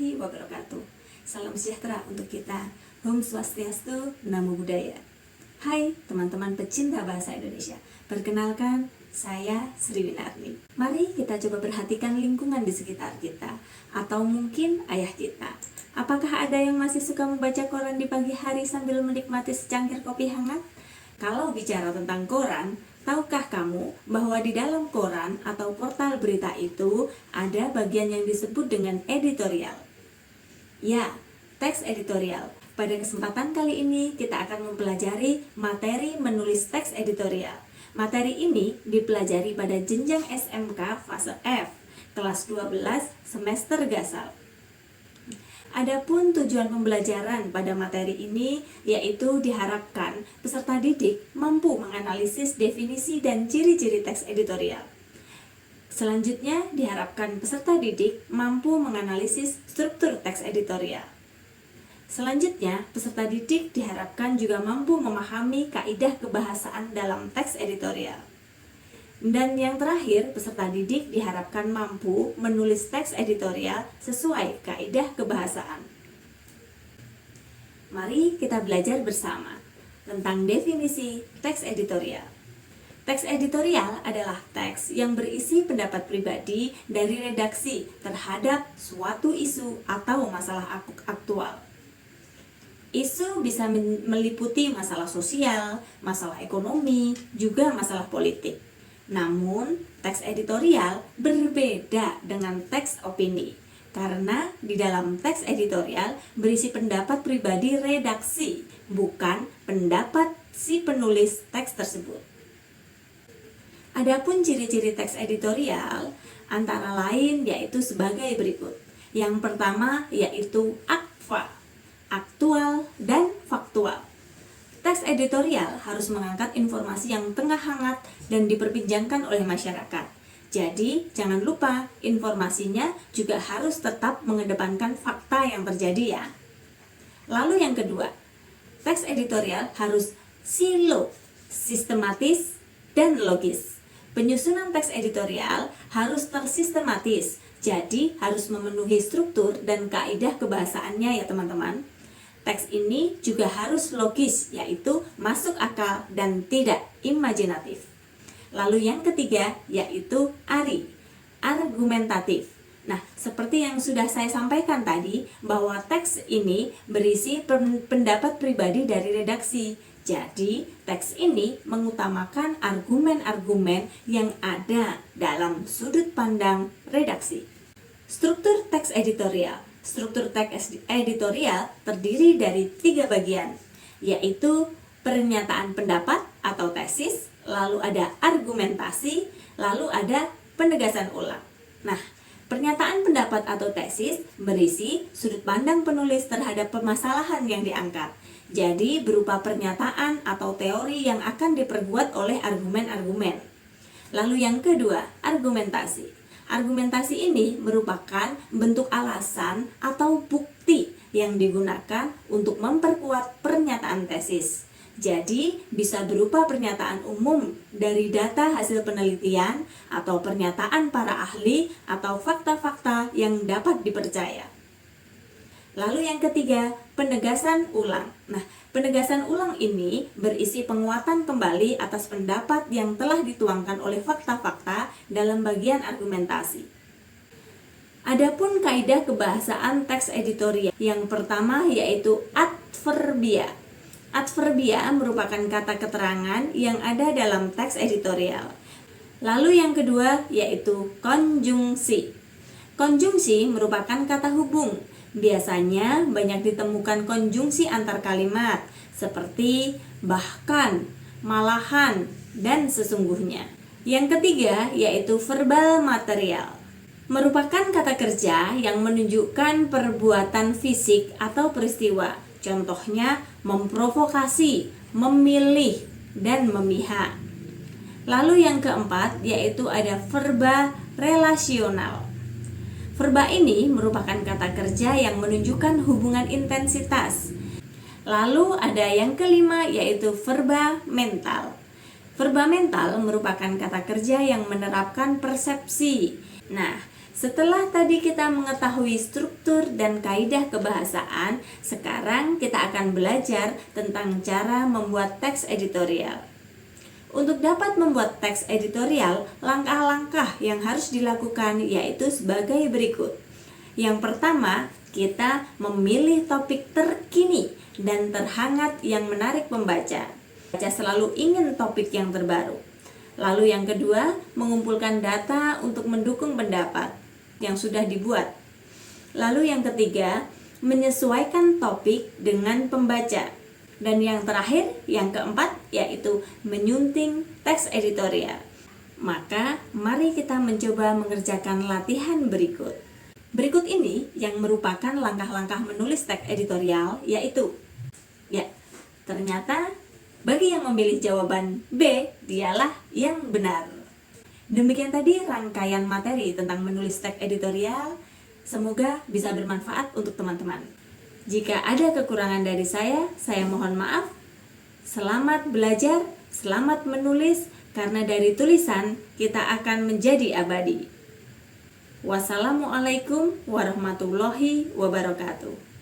warahmatullahi wabarakatuh. Salam sejahtera untuk kita. Om Swastiastu, Namo Buddhaya. Hai teman-teman pecinta bahasa Indonesia. Perkenalkan, saya Sri Winarni. Mari kita coba perhatikan lingkungan di sekitar kita, atau mungkin ayah kita. Apakah ada yang masih suka membaca koran di pagi hari sambil menikmati secangkir kopi hangat? Kalau bicara tentang koran, tahukah kamu bahwa di dalam koran atau portal berita itu ada bagian yang disebut dengan editorial? Ya, teks editorial. Pada kesempatan kali ini kita akan mempelajari materi menulis teks editorial. Materi ini dipelajari pada jenjang SMK fase F, kelas 12 semester Gasal. Adapun tujuan pembelajaran pada materi ini yaitu diharapkan peserta didik mampu menganalisis definisi dan ciri-ciri teks editorial. Selanjutnya diharapkan peserta didik mampu menganalisis struktur teks editorial. Selanjutnya, peserta didik diharapkan juga mampu memahami kaidah kebahasaan dalam teks editorial. Dan yang terakhir, peserta didik diharapkan mampu menulis teks editorial sesuai kaidah kebahasaan. Mari kita belajar bersama tentang definisi teks editorial. Teks editorial adalah teks yang berisi pendapat pribadi dari redaksi terhadap suatu isu atau masalah aktual. Isu bisa meliputi masalah sosial, masalah ekonomi, juga masalah politik. Namun, teks editorial berbeda dengan teks opini, karena di dalam teks editorial berisi pendapat pribadi redaksi, bukan pendapat si penulis teks tersebut. Adapun ciri-ciri teks editorial antara lain yaitu sebagai berikut. Yang pertama yaitu akfa, aktual dan faktual. Teks editorial harus mengangkat informasi yang tengah hangat dan diperbincangkan oleh masyarakat. Jadi, jangan lupa informasinya juga harus tetap mengedepankan fakta yang terjadi ya. Lalu yang kedua, teks editorial harus silo, sistematis, dan logis. Penyusunan teks editorial harus tersistematis, jadi harus memenuhi struktur dan kaidah kebahasaannya ya teman-teman. Teks ini juga harus logis, yaitu masuk akal dan tidak imajinatif. Lalu yang ketiga yaitu argumentatif. Nah, seperti yang sudah saya sampaikan tadi, bahwa teks ini berisi pendapat pribadi dari redaksi. Jadi, teks ini mengutamakan argumen-argumen yang ada dalam sudut pandang redaksi. Struktur teks editorial. Struktur teks editorial terdiri dari 3 bagian, yaitu pernyataan pendapat atau tesis, lalu ada argumentasi, lalu ada penegasan ulang. Nah, pernyataan pendapat atau tesis berisi sudut pandang penulis terhadap permasalahan yang diangkat. Jadi, berupa pernyataan atau teori yang akan diperkuat oleh argumen-argumen. Lalu yang kedua, argumentasi. Argumentasi ini merupakan bentuk alasan atau bukti yang digunakan untuk memperkuat pernyataan tesis. Jadi, bisa berupa pernyataan umum dari data hasil penelitian atau pernyataan para ahli atau fakta-fakta yang dapat dipercaya. Lalu yang ketiga, penegasan ulang. Nah, penegasan ulang ini berisi penguatan kembali atas pendapat yang telah dituangkan oleh fakta-fakta dalam bagian argumentasi. Adapun kaidah kebahasaan teks editorial, yang pertama yaitu adverbia. Adverbia merupakan kata keterangan yang ada dalam teks editorial. Lalu yang kedua yaitu konjungsi. Konjungsi merupakan kata hubung. Biasanya banyak ditemukan konjungsi antar kalimat seperti bahkan, malahan, dan sesungguhnya. Yang ketiga yaitu verbal material. Merupakan kata kerja yang menunjukkan perbuatan fisik atau peristiwa. Contohnya memprovokasi, memilih, dan memihak. Lalu yang keempat yaitu ada verba relasional. Verba ini merupakan kata kerja yang menunjukkan hubungan intensitas. Lalu ada yang kelima yaitu verba mental. Verba mental merupakan kata kerja yang menerapkan persepsi. Nah, Setelah tadi kita mengetahui struktur dan kaidah kebahasaan, sekarang kita akan belajar tentang cara membuat teks editorial. Untuk dapat membuat teks editorial, langkah-langkah yang harus dilakukan yaitu sebagai berikut. Yang pertama, kita memilih topik terkini dan terhangat yang menarik pembaca. Baca selalu ingin topik yang terbaru. Lalu yang kedua, mengumpulkan data untuk mendukung pendapat yang sudah dibuat. Lalu yang ketiga, menyesuaikan topik dengan pembaca. Dan yang terakhir, yang keempat, yaitu menyunting teks editorial. Maka, mari kita mencoba mengerjakan latihan berikut. Berikut ini yang merupakan langkah-langkah menulis teks editorial, yaitu ternyata bagi yang memilih jawaban B, dialah yang benar. Demikian tadi rangkaian materi tentang menulis teks editorial. Semoga bisa bermanfaat untuk teman-teman. Jika ada kekurangan dari saya mohon maaf. Selamat belajar, selamat menulis, karena dari tulisan kita akan menjadi abadi. Wassalamualaikum warahmatullahi wabarakatuh.